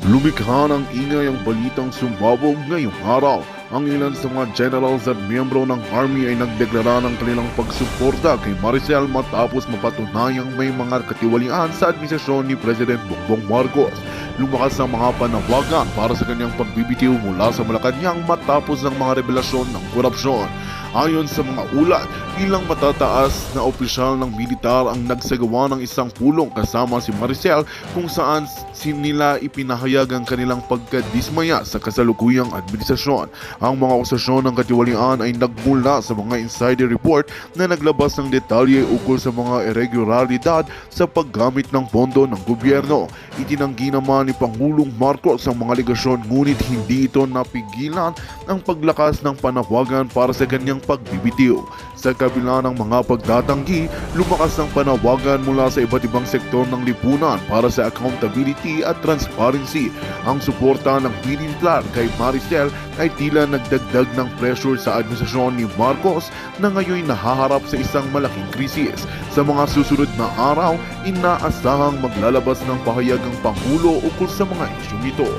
Lumikha ng ingay ang balitang sumabog ngayong araw. Ang ilan sa mga generals at miyembro ng army ay nagdeklara ng kanilang pagsuporta kay Maricel matapos mapatunayang may mga katiwalian sa administrasyon ni President Bongbong Marcos. Lumakas ang mga panawagan para sa kanyang pagbibitiw mula sa Malacanang matapos ng mga revelasyon ng korupsyon. Ayon sa mga ulat, ilang matataas na opisyal ng militar ang nagsagawa ng isang pulong kasama si Maricel kung saan nila ipinahayag ang kanilang pagkadismaya sa kasalukuyang administrasyon. Ang mga akusasyon ng katiwalian ay nagmula sa mga insider report na naglabas ng detalye ukol sa mga irregularidad sa paggamit ng pondo ng gobyerno. Itinanggi naman ni Pangulong Marcos ang mga alegasyon ngunit hindi ito napigilan ang paglakas ng panawagan para sa kanyang pagbibitiw. Sa kabila ng mga pagtatanggi, lumakas ang panawagan mula sa iba't ibang sektor ng lipunan para sa accountability at transparency. Ang suporta ng militar kay Maricel ay tila nagdagdag ng pressure sa administrasyon ni Marcos na ngayon nahaharap sa isang malaking krisis. Sa mga susunod na araw, inaasahang maglalabas ng pahayag ang Pangulo ukol sa mga isyong ito.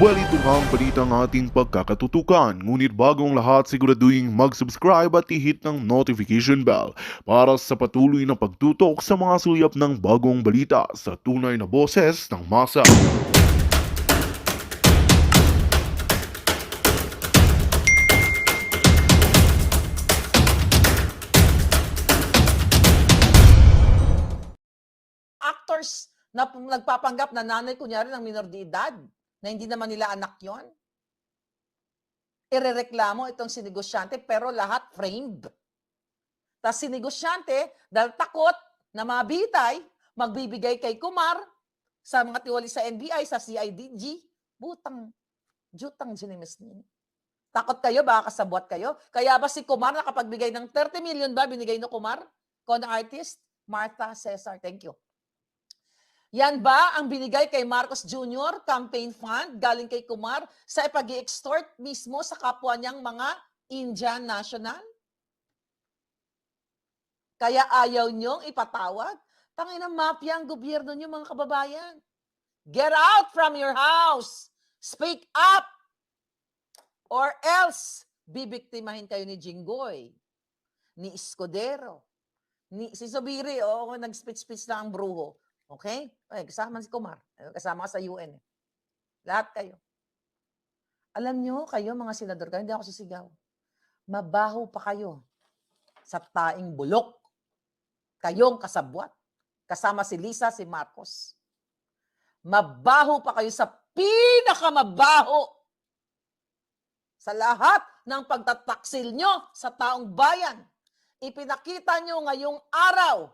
Well, ito nga ang balita ng ating pagkakatutukan. Ngunit bagong lahat, siguraduhin mag-subscribe at i-hit ng notification bell para sa patuloy na pagtutok sa mga suyap ng bagong balita sa tunay na boses ng masa. Actors na nagpapanggap na nanay kunyari ng minor de edad na hindi naman nila anak yon. Irereklamo itong sinegosyante pero lahat framed. Tapos sinegosyante dahil takot na mabitay, magbibigay kay Kumar sa mga tiwali sa NBI, sa CIDG, jutang ginimis niya. Takot kayo, baka kasabwat kayo. Kaya ba si Kumar nakapagbigay ng 30 million ba binigay ni Kumar? Con artist, Martha Cesar, thank you. Yan ba ang binigay kay Marcos Jr. campaign fund galing kay Kumar sa ipag-extort mismo sa kapwa niyang mga Indian national? Kaya ayaw niyong ipatawag? Tangin ng mafia ang gobyerno niyo, mga kababayan. Get out from your house! Speak up! Or else, bibiktimahin kayo ni Jinggoy, ni Escudero, ni si Zubiri, nag-speech na ang bruho. Okay? Ay, kasama si Kumar. Kasama ka sa UN. Lahat kayo. Alam nyo, kayo mga senador, kayo, hindi ako sisigaw. Mabaho pa kayo sa taing bulok. Kayong kasabwat. Kasama si Lisa, si Marcos. Mabaho pa kayo sa pinakamabaho sa lahat ng pagtataksil nyo sa taong bayan. Ipinakita nyo ngayong araw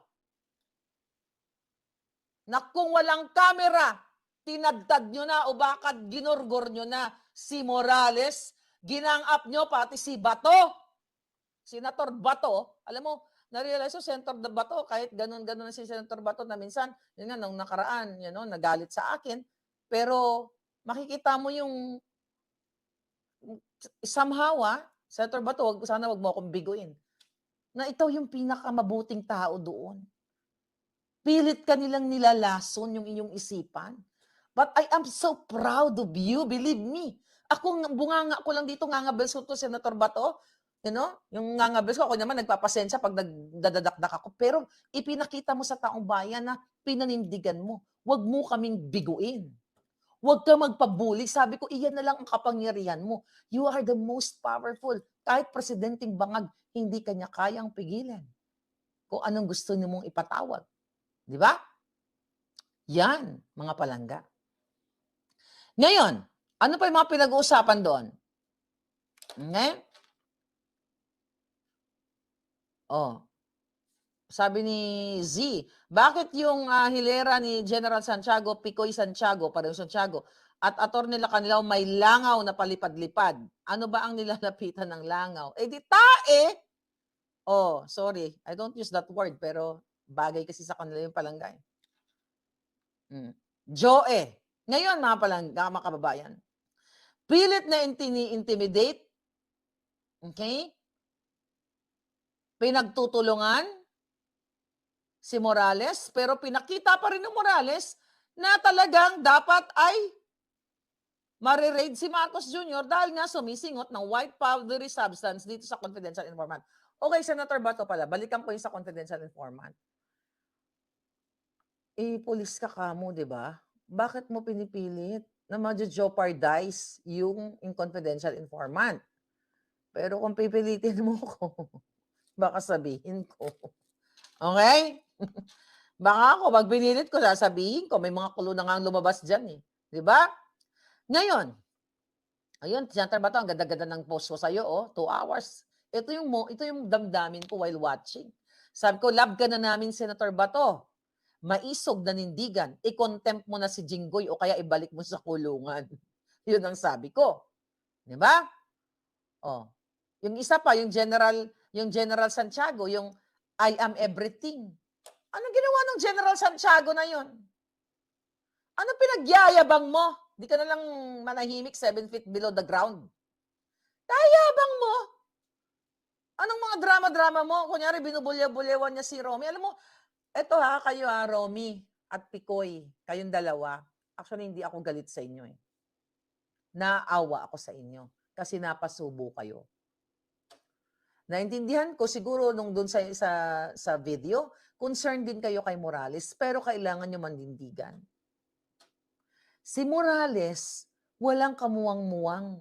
na kung walang kamera, tinagtad nyo na o baka ginurgor nyo na si Morales, ginang-up nyo pati si Bato, Senator Bato. Alam mo, na-realize ko, Senator Bato, kahit ganun-ganun na si Senator Bato na minsan, yun nga, nung nakaraan, nagalit sa akin, pero makikita mo yung somehow, Senator Bato, sana wag mo akong biguin, na ito yung pinakamabuting tao doon. Pilit ka nilang nilalason yung inyong isipan. But I am so proud of you, believe me. Ako, bunganga ko lang dito, ngangabels ko to, Senator Bato. Yung ngangabels ko, ako naman nagpapasensya pag nagdadadakdak ako. Pero ipinakita mo sa taong bayan na pinanindigan mo. Huwag mo kaming biguin. Huwag ka magpabuli. Sabi ko, iyan na lang ang kapangyarihan mo. You are the most powerful. Kahit presidenteng bangag, hindi kanya kayang pigilan kung anong gusto niyo mong ipatawag. Di ba? Yan, mga palangga. Ngayon, ano pa yung mga pinag-uusapan doon? Okay? Sabi ni Z, bakit yung hilera ni General Santiago, Picoy Santiago, parang Santiago, at Atty. Lacanilaw may langaw na palipad-lipad? Ano ba ang nilalapitan ng langaw? Di tae! Sorry, I don't use that word, pero bagay kasi sa kanila yung palangga. Joe. Ngayon, mga kababayan, pilit na intimidate, okay? Pinagtutulungan si Morales, pero pinakita pa rin ng Morales na talagang dapat ay Mariraid si Marcos Jr. dahil nga sumisingot ng white powdery substance dito sa confidential informant. Okay, Senator Bato pala, balikan ko yung sa confidential informant. Pulis ka kamo, di ba? Bakit mo pinipilit na ma-jeopardize yung confidential informant? Pero kung pipilitin mo ko, baka sabihin ko. Okay? Baka ako, pag pinilit ko, sasabihin ko, may mga kulo na nga lumabas dyan eh. Di ba? Ngayon, ayun, Senator Bato, ang ganda-ganda ng post ko sa'yo, 2 hours. Ito yung damdamin ko while watching. Sabi ko, love ka na namin, Senator Bato. Maisog na nindigan, i-contempt mo na si Jinggoy o kaya ibalik mo sa kulungan. Yun ang sabi ko. Di ba? Yung isa pa, yung General Santiago, yung I am everything. Anong ginawa ng General Santiago na yun? Ano pinagyayabang mo? Di ka na lang manahimik 7 feet below the ground. Kayabang mo. Anong mga drama-drama mo? Kunyari, binubulya-bulyawan niya si Romy. Alam mo, eto kayo Romy at Picoy, kayong dalawa. Actually, hindi ako galit sa inyo eh. Naawa ako sa inyo kasi napasubo kayo. Naintindihan ko siguro nung doon sa video, concerned din kayo kay Morales, pero kailangan nyo mandindigan. Si Morales, walang kamuwang-muwang.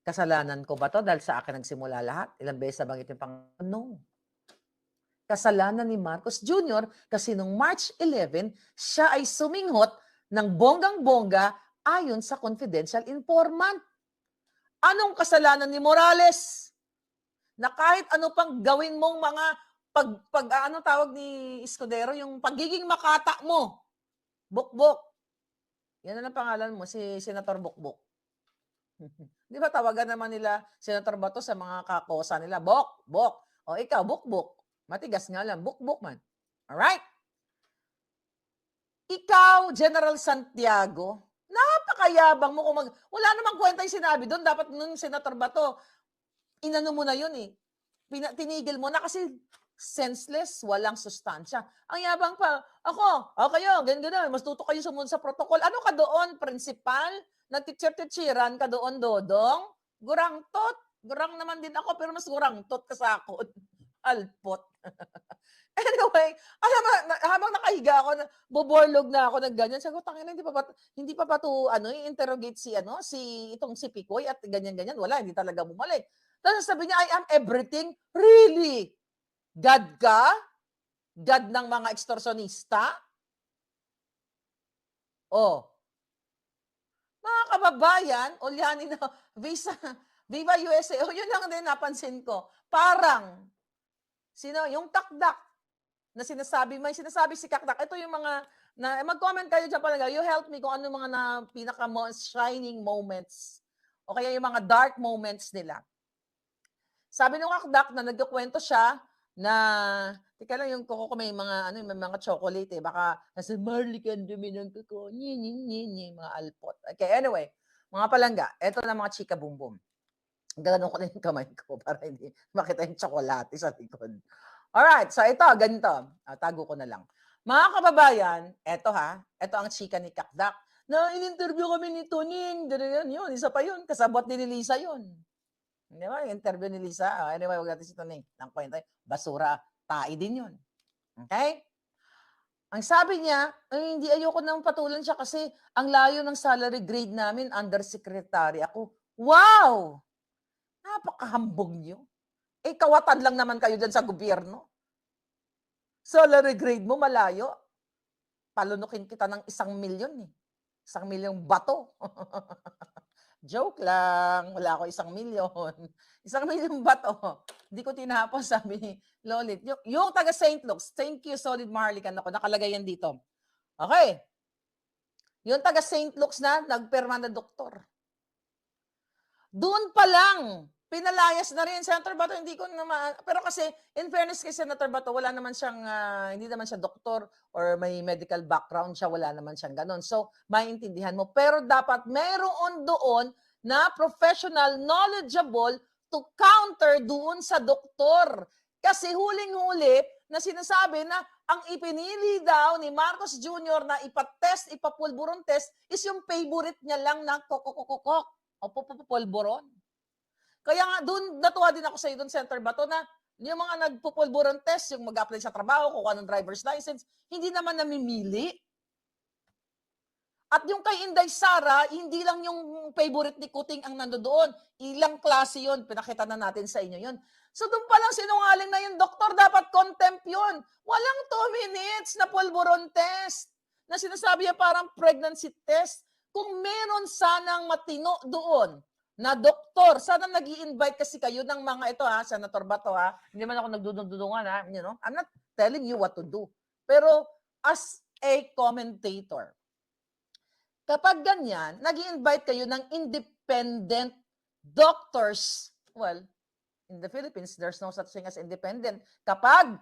Kasalanan ko ba to dahil sa akin nagsimula lahat? Ilang beses na bangit yung Panginoon? No. Kasalanan ni Marcos Jr. kasi nung March 11, siya ay suminghot ng bonggang-bongga ayon sa confidential informant. Anong kasalanan ni Morales? Na kahit ano pang gawin mong mga ano tawag ni Escudero, yung pagiging makata mo, Bukbok. Yan ang pangalan mo, si Senator Bukbok. Di ba tawagan naman nila Senator Bato sa mga kakosa nila, Bok. O ikaw, Bukbok. Matigas nga lang, Bukbok man. Alright? Ikaw, General Santiago, napakayabang mo kung wala namang kwenta yung sinabi doon. Dapat nung Senator Bato, inano mo na yun eh. Tinigil mo na kasi senseless, walang sustansya. Ang yabang pa, kayo, ganyan, mas tuto kayo sumunod sa protocol. Ano ka doon, principal? Nag-teacher-teacheran ka doon, Dodong? Gurangtot. Gurang naman din ako, pero mas gurangtot ka sa akin. Alpot. Anyway, alam mo, habang nakahiga ako, buborlog na ako ng ganyan. Sabi ko, tangina, hindi pa ba to, i-interrogate si Picoy at ganyan-ganyan. Wala, hindi talaga bumalik. Tapos sabi niya, I am everything. Really? God ka? God ng mga extorsionista? Mga kababayan, ulyanin na, Viva USA, yun lang din napansin ko. Parang, yung takdak, na sinasabi si Kakdak, ito yung mga, mag-comment kayo dyan pala, you help me kung ano mga pinaka-most shining moments, o kaya yung mga dark moments nila. Sabi nung Kakdak na nagkukwento siya, na, tika lang yung kuko ko may mga chocolate eh, baka, nasa Marley Candumi ng kuko, mga alpot. Okay, anyway, mga palangga, eto na mga chika boom. Gano'n ko na yung kamay ko para hindi makita yung tsokolate sa likod. Alright, so ito, ganito. Tago ko na lang. Mga kababayan, ito ang chika ni Kakdak. Na in-interview kami ni Tuning, yun, isa pa yun, kasabot ni Lisa yun. Di ba, interview ni Lisa. Anyway, wag natin si Tuning. Nang kwenta, basura, tae din yun. Okay? Ang sabi niya, hindi ayoko nang patulan siya kasi ang layo ng salary grade namin, undersecretary ako. Wow! Napakahambog niyo. Kawatan lang naman kayo dyan sa gobyerno. Salary grade mo malayo. Palunukin kita ng 1 milyon eh. 1 milyong bato. Joke lang. Wala ako 1 milyon. 1 milyong bato. Hindi ko tinapos, sabi ni Lolit. Yung taga St. Luke's, thank you, Solid Marlican ako. Nakalagay yan dito. Okay. Yung taga St. Luke's na, nagperma na doktor. Doon pa lang, pinalayas na rin. Senator Bato, hindi ko naman, pero kasi, in fairness kay Senator Bato, wala naman siyang, hindi naman siya doktor or may medical background siya, wala naman siyang ganon. So, maintindihan mo. Pero dapat mayroon doon na professional, knowledgeable to counter doon sa doktor. Kasi huling-huli na sinasabi na ang ipinili daw ni Marcos Jr. na ipatest, ipapulburon test is yung favorite niya lang na kokokokokok o pupupulburon. Kaya nga, doon natuwa din ako sa iyo doon, Senator Bato, na yung mga nagpupulburon test, yung mag-apply sa trabaho, kukuha ng driver's license, hindi naman namimili. At yung kay Inday Sara, hindi lang yung favorite ni Kuting ang nandoon. Ilang klase yun. Pinakita na natin sa inyo yun. So doon pa lang sinungaling na yung doktor, dapat contempt yun. Walang 2 minutes na pulburon test. Na sinasabi niya parang pregnancy test. Kung meron sanang matino doon na doktor, sana nag-i-invite kasi kayo ng mga ito ha, Senator Bato ha. Hindi man ako nagdududungan ha. You know? I'm not telling you what to do. Pero as a commentator, kapag ganyan, nag-i-invite kayo ng independent doctors. Well, in the Philippines, there's no such thing as independent. Kapag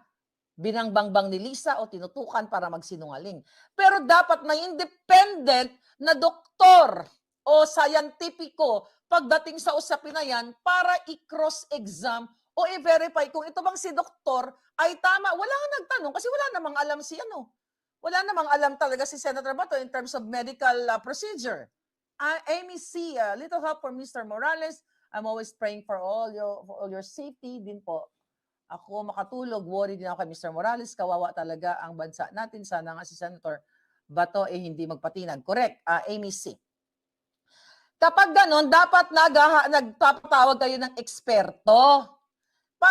binangbangbang ni Lisa o tinutukan para magsinungaling. Pero dapat may independent na doktor o scientifico pagdating sa usapin na yan para i-cross-exam o i-verify kung ito bang si doktor ay tama. Wala nga nagtanong kasi wala namang alam si ano. Wala namang alam talaga si Senator Bato in terms of medical procedure. Amy C., little help for Mr. Morales. I'm always praying for all your safety din po. Ako makatulog, worry din ako kay Mr. Morales. Kawawa talaga ang bansa natin. Sana nga si Senator Bato hindi magpatinag. Correct, Amy C. Kapag ganon, dapat nagpapatawag kayo ng eksperto.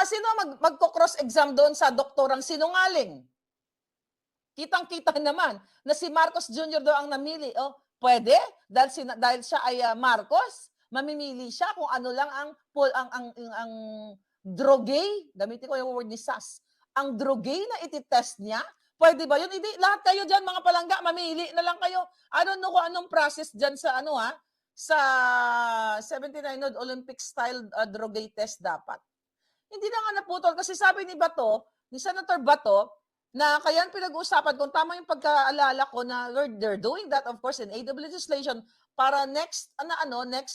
Sino magko-cross-exam doon sa doktorang sinungaling? Kitang-kita naman na si Marcos Jr. daw ang namili. Oh, pwede? Dahil siya ay Marcos, mamimili siya kung ano lang ang drogay, gamitin ko yung word ni Sas, ang drogay na ititest niya, pwede ba yun? Hindi, lahat kayo dyan, mga palangga, mamili na lang kayo. I don't know kung anong process dyan sa sa 79 Olympic style drogay test dapat. Hindi na nga naputol kasi sabi ni Senator Bato, na kaya pinag-uusapan kung tama yung pagkaalala ko na they're doing that of course in aid of legislation para next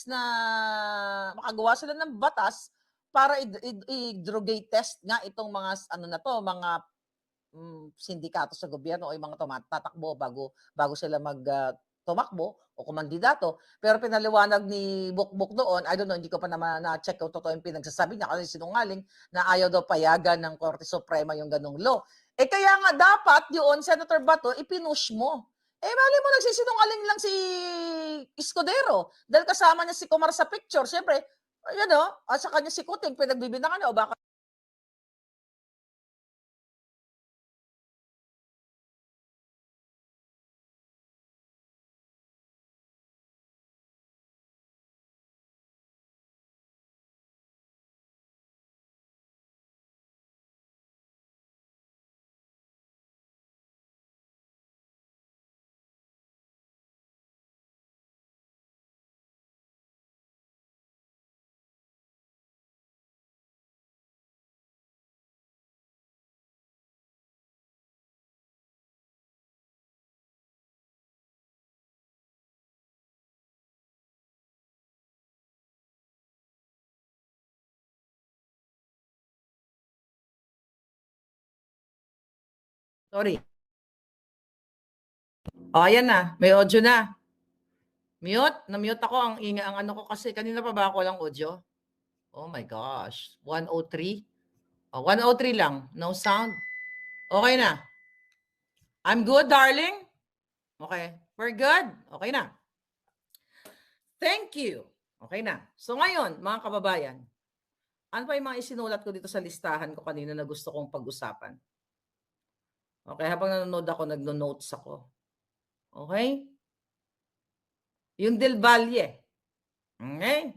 na makagawa sila ng batas para i-drogate test nga itong mga mga sindikato sa gobyerno o yung mga tatakbo bago sila tumakbo o kumandidato. Pero pinaliwanag ni Bukbuk doon, I don't know, hindi ko pa naman na-check kung totoo yung pinagsasabi niya kasi sinungaling na ayaw daw payagan ng Korte Suprema yung ganong law. Kaya nga dapat yun, Senator Bato, ipinush mo. Mali mo nagsisinungaling lang si Escudero dahil kasama niya si Kumar sa picture. Siyempre, at sa kanya si Kuting, pinagbibinangan niya o baka sorry. Ayan na, may audio na. Mute, na-mute ako ang ano ko kasi kanina pa ba ako lang audio? Oh my gosh, 103. 103 lang, no sound. Okay na. I'm good, darling. Okay, we're good. Okay na. Thank you. Okay na. So ngayon, mga kababayan, ano pa yung mga isinulat ko dito sa listahan ko kanina na gusto kong pag-usapan? Okay, habang nanonood ako, nagno-notes ako. Okay? Yung Del Valle. Okay?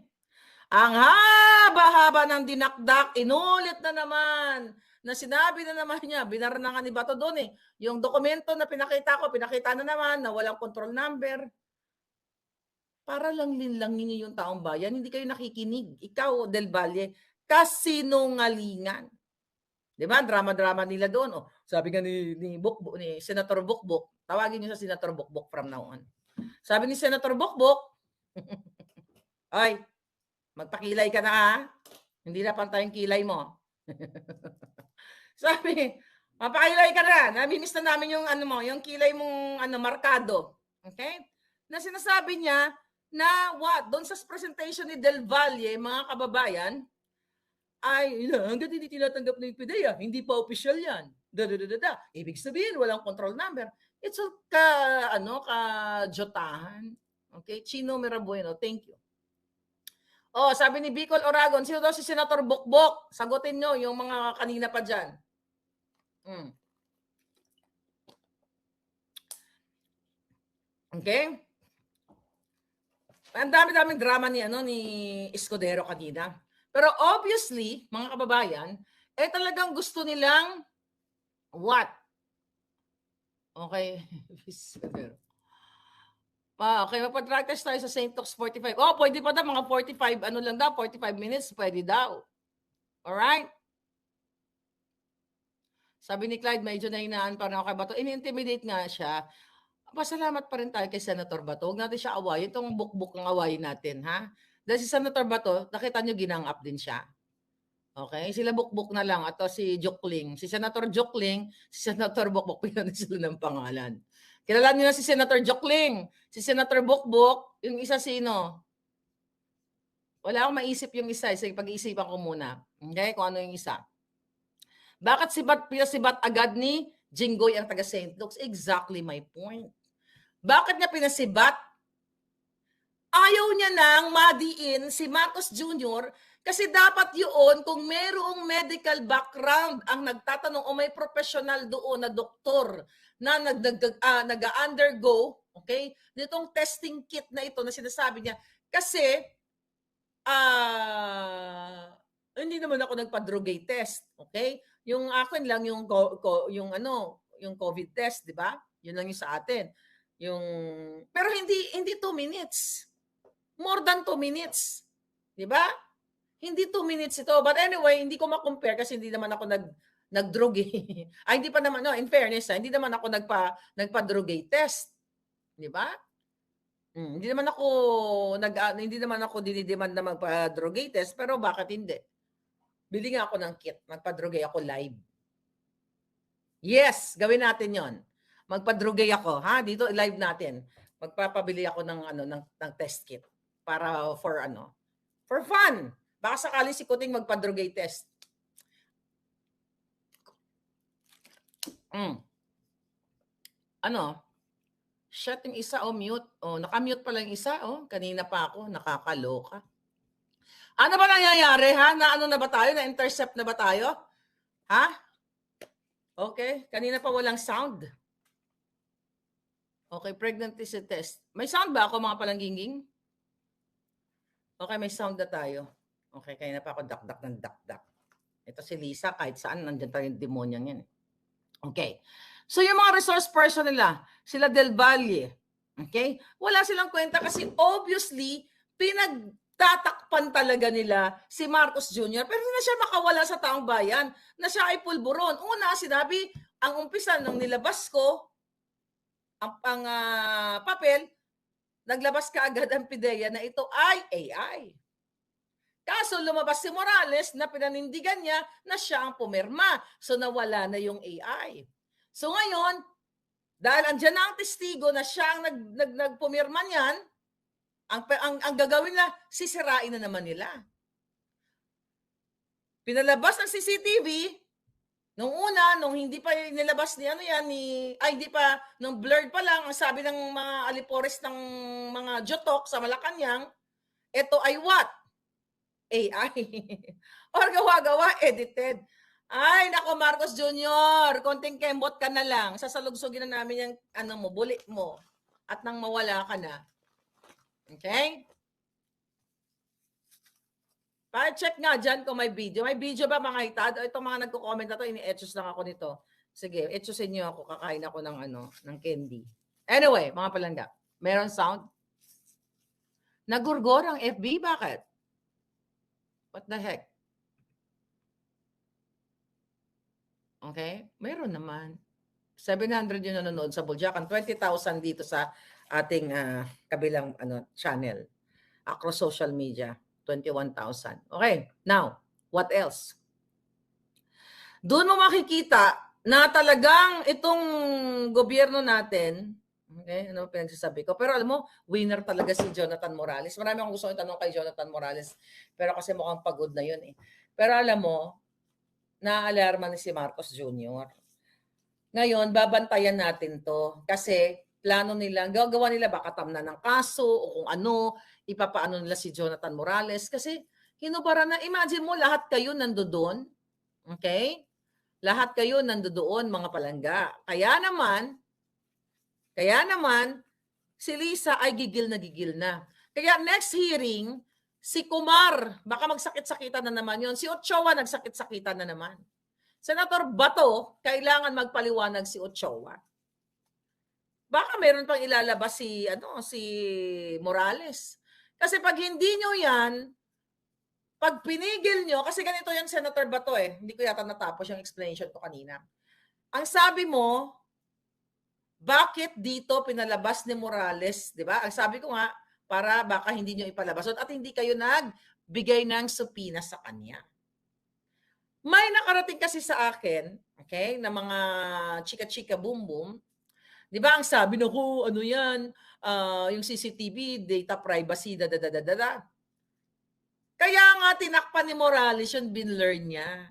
Ang haba-haba ng dinakdak, inulit na naman, na sinabi na naman niya, binarnangan ni Bato doon yung dokumento na pinakita na naman na walang control number. Para lang linlangin niyo yung taong bayan, hindi kayo nakikinig. Ikaw, Del Valle, kasinungalingan. Diba? Drama-drama nila doon. Oh, sabi nga ni Senator Bukbuk, tawagin niyo sa Senator Bukbuk from now on. Sabi ni Senator Bukbuk, ay, magpakilay ka na Hindi na pantay yung kilay mo. Sabi, Mapakilay ka na. Namimiss na namin yung ano mo, yung kilay mong ano, markado. Okay? Na sinasabi niya na doon sa presentation ni Del Valle, mga kababayan, ay hanggang hindi tinatanggap ng PDEA, hindi pa official yan. Ibig sabihin, walang control number. It's all ka-jotahan. Okay? Chino Mirabueno, thank you. Oh, sabi ni Bicol Oragon, sino daw si Senator Bokbok? Sagutin nyo yung mga kanina pa dyan. Okay? Ang dami-daming drama ni Escudero kanina. Pero obviously, mga kababayan, talagang gusto nilang what? Okay. Okay, mapadrag test tayo sa St. Tox 45. Oh, pwede pa daw, mga 45, 45 minutes, pwede daw. Alright? Sabi ni Clyde, medyo nahinaan pa na kay Bato. In-intimidate nga siya. Pasalamat pa rin tayo kay Senator Bato. Huwag natin siya awayin. Itong bukbuk ang awayin natin, ha? Dahil si Senator Bato, nakita nyo ginang-up din siya. Okay? Sila bukbuk na lang. At si Jokling. Si Senator Jokling, si Senator Bukbuk, pinanay sila ng pangalan. Kilala niyo na si Senator Jokling. Si Senator Bukbuk, yung isa sino? Wala akong maisip yung isa. Sige, pag-iisipan ko muna. Okay? Kung ano yung isa. Bakit pinasibat agad ni Jinggoy ang taga St. Luke's? Exactly my point. Bakit niya pinasibat? Ayaw niya nang madiin si Marcos Jr. kasi dapat yun kung mayroong medical background ang nagtatanong o may professional doon na doktor na nag-undergo, okay, nitong testing kit na ito na sinasabi niya. Kasi, hindi naman ako nagpa-drugate test, okay? Yung akin lang yung COVID test, di ba? Yun lang yung sa atin. Pero hindi 2 minutes. More than 2 minutes. Di ba? Hindi 2 minutes ito. But anyway, hindi ko ma-compare kasi hindi naman ako nag-drug eh. Hindi pa naman, no, in fairness, hindi naman ako nagpa-drugate test. Di ba? Hindi naman ako dinidemand na magpa-drugate test, pero bakit hindi? Bili nga ako ng kit. Magpa-drugate ako live. Yes, gawin natin yon. Magpa-drugate ako, ha? Dito live natin. Magpapabili ako ng test kit para for fun. Baka sakali si Kuting magpa-drugate test. Shut yung isa, mute. Naka-mute pala yung isa, kanina pa ako, nakakaloka. Ano ba nangyayari, ha? Na ba tayo? Na-intercept na ba tayo? Ha? Okay, kanina pa walang sound. Okay, pregnancy test. May sound ba ako, mga palangginging? Okay, may sound na tayo. Okay, kanina pa ako dak-dak ng dak-dak. Ito si Lisa, kahit saan, nandiyan tayo yung demonyang yan. Okay. So yung mga resource person nila, sila Del Valle, okay? Wala silang kwenta kasi obviously, pinagtatakpan talaga nila si Marcos Jr. Pero na siya makawala sa taong bayan, na siya ay pulburon. Una, sinabi, ang umpisa nung nilabas ko, ang papel, naglabas ka agad ang PDEA na ito ay AI. Kaso lumabas si Morales na pinanindigan niya na siya ang pumirma. So nawala na yung AI. So ngayon, dahil andyan na ang testigo na siya ang nagpumirma niyan, ang gagawin na, sisirain na naman nila. Pinalabas ng CCTV, nung hindi pa nilabas hindi pa, nung blurred pa lang, ang sabi ng mga alipores ng mga jotok sa Malacanang, ito ay what? AI. Or gawa-gawa, edited. Ay, nako Marcos Jr., konting kembot ka na lang. Sasalugsugin na namin yung buli mo. At nang mawala ka na. Okay? Pa-check nga dyan kung may video. May video ba mga hitad? Itong mga nagko-comment na to, ini-etchos lang ako nito. Sige, etchosin nyo ako. Kakain ako ng candy. Anyway, mga palangga. Meron sound? Nagurgor ang FB? Bakit? What the heck? Okay? Meron naman. 700 yung nanonood sa Buljakan. 20,000 dito sa ating kabilang channel. Across social media. 21,000. Okay. Now, what else? Doon mo makikita na talagang itong gobyerno natin, okay, ano pinagsasabi ko? Pero alam mo, winner talaga si Jonathan Morales. Marami akong gusto itanong kay Jonathan Morales, pero kasi mukhang pagod na yun eh. Pero alam mo, naaalarma ni si Marcos Jr. Ngayon, babantayan natin to kasi plano nila, gagawa nila baka tamnan ng kaso o kung ano, ipapaano nila si Jonathan Morales kasi hinubara na, imagine mo lahat kayo nandoon, okay? Lahat kayo nandoon mga palangga. Kaya naman, si Lisa ay gigil na. Kaya next hearing, si Kumar, baka magsakit-sakitan na naman yon. Si Ochoa nagsakit-sakitan na naman. Senator Bato, kailangan magpaliwanag si Ochoa. Baka meron pang ilalabas si Morales. Kasi pag hindi nyo yan, pag pinigil nyo, kasi ganito yan, Senator Bato hindi ko yata natapos yung explanation ko kanina. Ang sabi mo, bakit dito pinalabas ni Morales, di ba? Ang sabi ko nga, para baka hindi nyo ipalabas at hindi kayo nagbigay ng supina sa kanya. May nakarating kasi sa akin, okay, na mga chika-chika boom boom. Di ba ang sabi na ko, ano yan, yung CCTV, data privacy, dadadadadada. Kaya nga tinakpan ni Morales yung binlearn niya.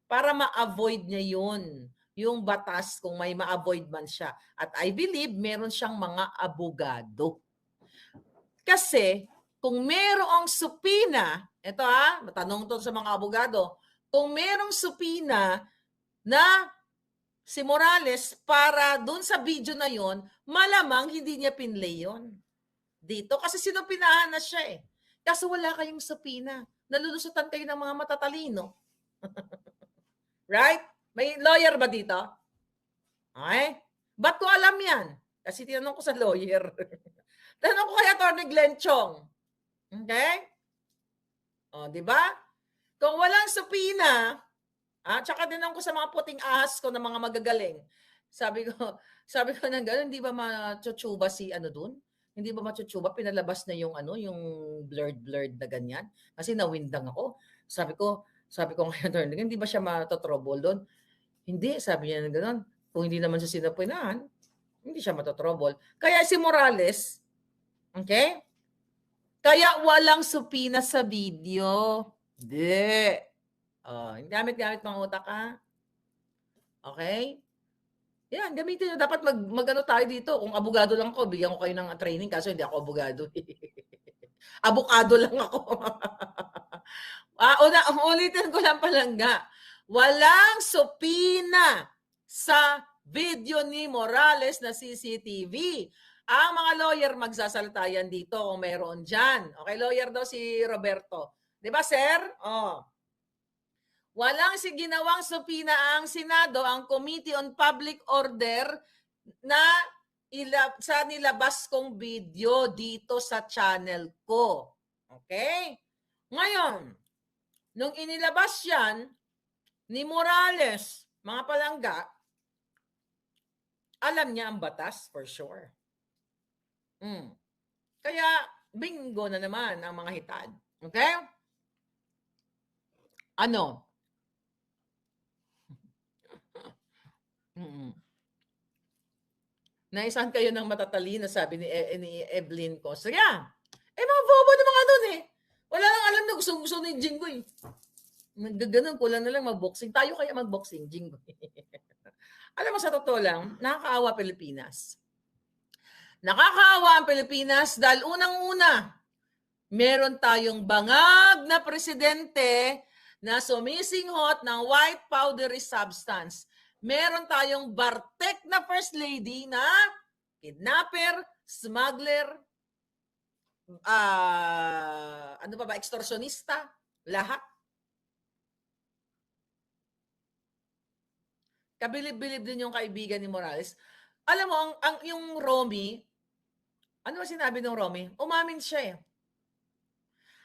Para ma-avoid niya yun. Yung batas kung may ma-avoid man siya. At I believe meron siyang mga abogado. Kasi kung merong supina, ito matanong to sa mga abogado, kung merong supina na si Morales para dun sa video na yon, malamang hindi niya pinlay yun. Dito, kasi sinupinahan na siya Kaso wala kayong supina. Nalulusutan kayo ng mga matatalino. Right? May lawyer ba dito? Okay? Ba't ko alam yan? Kasi tinanong ko sa lawyer. Tanong ko kay Atty. Glenn Chong. Okay? O, di ba? Kung walang supina, tsaka dinanong ko sa mga puting ahas ko na mga magagaling. Sabi ko nang gano'n, hindi ba machuchuba si dun? Hindi ba machuchuba? Pinalabas na yung yung blurred na ganyan. Kasi nawindang ako. Sabi ko kay Atty. Hindi ba siya matotrouble doon? Hindi, sabi niya na gano'n. Kung hindi naman siya sinupinahan, hindi siya matotrouble. Kaya si Morales, okay? Kaya walang supina sa video. Hindi. Gamit-gamit mga utak Okay? Yan, gamitin nyo. Dapat mag-ano tayo dito. Kung abogado lang ako, bigyan ko kayo ng training. Kaso hindi ako abogado. Abogado lang ako. Ulitin ko lang palangga. Walang supina sa video ni Morales na CCTV. Ang mga lawyer magsasalita yan dito kung meron dyan. Okay, lawyer daw si Roberto. Di ba, sir? Walang ginawang supina ang Senado, ang Committee on Public Order na sa nilabas kong video dito sa channel ko. Okay? Ngayon, nung inilabas yan ni Morales, mga palangga, alam niya ang batas for sure. Kaya, bingo na naman ang mga hitad. Okay? Naisan kayo ng matatalino, sabi ni Evelyn ko. So, yeah. Mga bobo na mga doon Wala lang alam na gusto ni Jinggoy. Ganun, kulang na lang mag-boxing. Tayo kaya mag-boxing, Jinggoy. Alam mo, sa totoo lang, nakakaawa Pilipinas. Nakakaawa ang Pilipinas dahil unang-una, meron tayong bangag na presidente na sumisinghot ng white powdery substance. Meron tayong bartek na first lady na kidnapper, smuggler, extortionista, lahat. Kabilib-bilib din yung kaibigan ni Morales. Alam mo, yung Romy, ano ba sinabi ng Romy? Umamin siya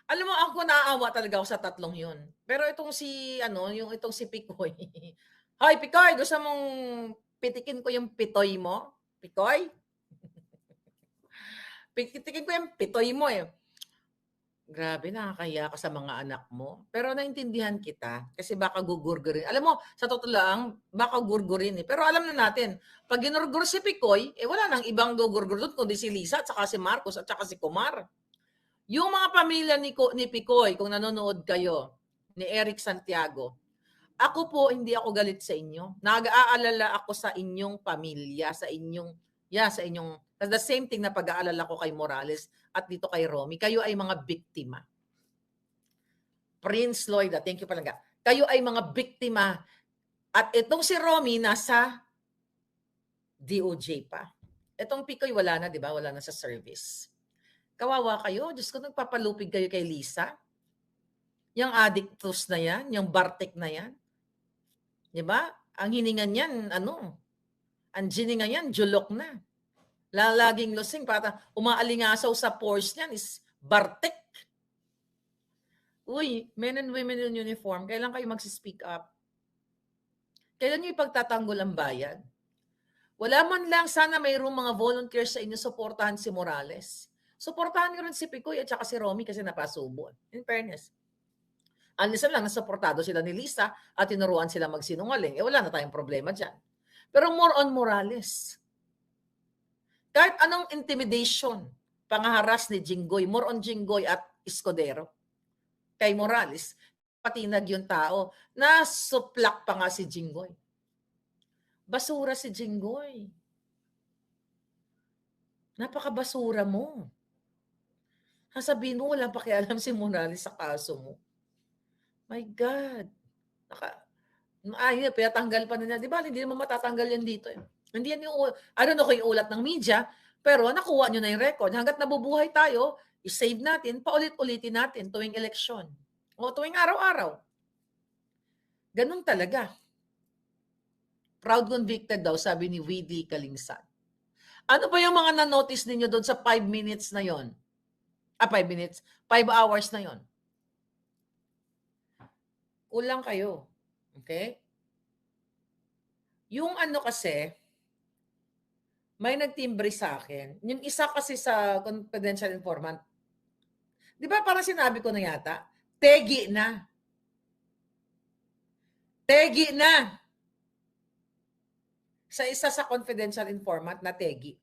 Alam mo, ako naawa talaga ako sa tatlong yun. Pero itong itong si Picoy. Hoy, Picoy, gusto mong pitikin ko yung pitoy mo? Picoy? Pitikin ko yung pitoy mo Grabe, nakakahiya ka sa mga anak mo. Pero naintindihan kita kasi baka gugurgurin. Alam mo, sa totoo lang, baka gurgurin eh. Pero alam na natin, pag ginurgur si Picoy, wala nang ibang gugurgur doon kundi si Lisa at saka si Marcos at saka si Kumar. Yung mga pamilya ni Picoy, kung nanonood kayo, ni Eric Santiago, ako po, hindi ako galit sa inyo. Nag-aalala ako sa inyong pamilya, sa inyong, the same thing na pag-aalala ko kay Morales at dito kay Romy. Kayo ay mga biktima. Prince Lloyd, thank you palaga. Kayo ay mga biktima. At itong si Romy nasa DOJ pa. Itong Picoy wala na, di ba? Wala na sa service. Kawawa kayo. Diyos ko, nagpapalupig kayo kay Lisa. Yung addictus na yan, yung Bartek na yan. Di ba? Ang hiningan yan, ang giningan yan, julok na. Lalaging lusing, para umaalingasaw sa pores niyan is Bartek. Uy, men and women in uniform, kailan kayo magsispeak up? Kailan nyo ipagtatanggol ang bayan? Wala man lang, sana mayroong mga volunteers sa inyo, suportahan si Morales. Suportahan nyo rin si Picoy at saka si Romy kasi napasubo. In fairness. Unless lang nasuportado sila ni Lisa at tinuruan sila magsinungaling. Wala na tayong problema dyan. Pero more on Morales. Kahit anong intimidation, pangaharas ni Jinggoy, more on Jinggoy at Escudero. Kay Morales, patinag yung tao, nasuplak pa nga si Jinggoy. Basura si Jinggoy. Napakabasura mo. Sasabihin mo, wala pakialam si Morales sa kaso mo. My God. Pinatanggal pa na niya. Di ba, hindi naman matatanggal yan dito. Hindi yan yung, I don't know kung yung ulat ng media, pero nakuha nyo na yung record. Hanggat nabubuhay tayo, i-save natin, paulit-ulitin natin tuwing eleksyon. O tuwing araw-araw. Ganun talaga. Proud convicted daw, sabi ni Weedy Kalingsan. Ano ba yung mga na-notice ninyo doon sa 5 minutes na yon? 5 minutes? 5 hours na yon. Kulang kayo. Okay? Yung kasi, may nagtimbre sa akin. Yung isa kasi sa confidential informant, di ba parang sinabi ko na yata, tegi na. Tegi na. Sa isa sa confidential informant na tegi.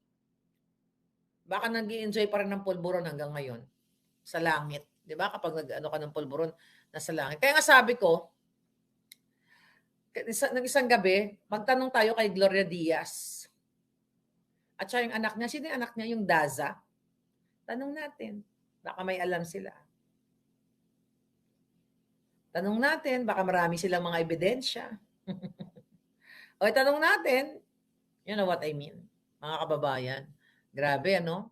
Baka nag-i-enjoy pa rin ng pulburon hanggang ngayon. Sa langit. Di ba? Kapag nag-ano ka ng pulburon, nasa langit. Kaya nga sabi ko, ng isang gabi, magtanong tayo kay Gloria Diaz. At siya yung anak niya. Sino yung anak niya? Yung Daza. Tanong natin. Baka may alam sila. Tanong natin. Baka marami silang mga ebidensya. O tanong natin. You know what I mean? Mga kababayan. Grabe, ano?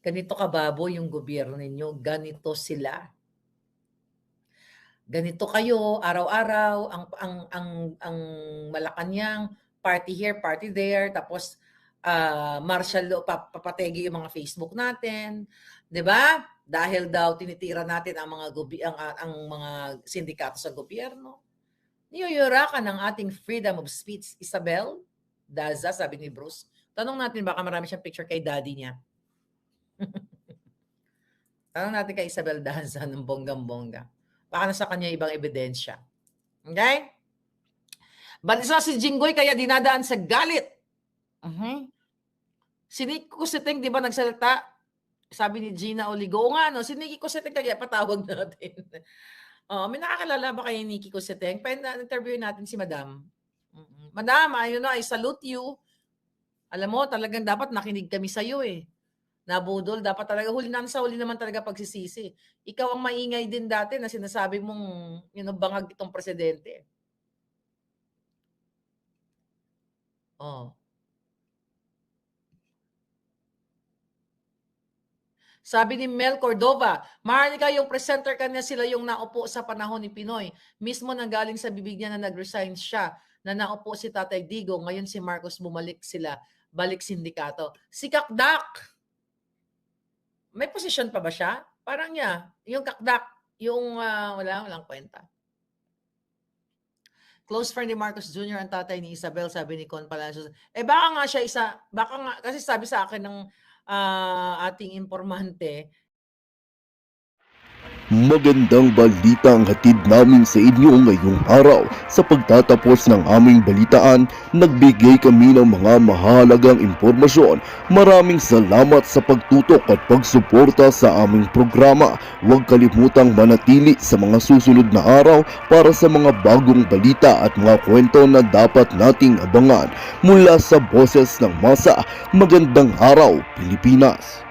Ganito kababo yung gobyerno ninyo. Ganito sila. Ganito kayo, araw-araw, ang Malacanang, party here, party there, tapos martial law, papategi yung mga Facebook natin, 'di ba? Dahil daw tinitira natin ang mga ang mga sindikato sa gobyerno. Niyuyurakan ng ating freedom of speech, Isabel Daza, sabi ni Bruce. Tanong natin, baka marami siyang picture kay daddy niya. Tanong natin kay Isabel Daza ng bonggang-bongga. Baka nasa kanya ibang ebidensya. Okay? Balisa si Jinggoy kaya dinadaan sa galit. Si Nico Seteng, di ba nagsalita? Sabi ni Gina Oligo, nga no, si Nico Seteng kaya patawag natin. May nakakalala ba kay Nico Seteng? Pa-interview natin si Madam. Madam, I salute you. Alam mo, talagang dapat nakinig kami sa iyo eh. Nabudol, dapat talaga huli naman talaga pagsisisi. Ikaw ang maingay din dati na sinasabi mong bangag itong presidente. Sabi ni Mel Cordova, Maharlika, yung presenter kanya sila yung naupo sa panahon ni Pinoy. Mismo nanggaling sa bibig niya na nag-resign siya, na naupo si Tatay Digo. Ngayon si Marcos bumalik sila, balik sindikato. Si Kakdak, may posisyon pa ba siya? Parang niya, yung Kakdak, yung walang kwenta. Close friend ni Marcos Jr. ang tatay ni Isabel, sabi ni Con Palacios. Baka nga siya baka nga, kasi sabi sa akin ng ating informante, Magandang balita ang hatid namin sa inyo ngayong araw. Sa pagtatapos ng aming balitaan, nagbigay kami ng mga mahalagang impormasyon. Maraming salamat sa pagtutok at pagsuporta sa aming programa. Huwag kalimutang manatili sa mga susunod na araw para sa mga bagong balita at mga kwento na dapat nating abangan. Mula sa Boses ng Masa, magandang araw Pilipinas!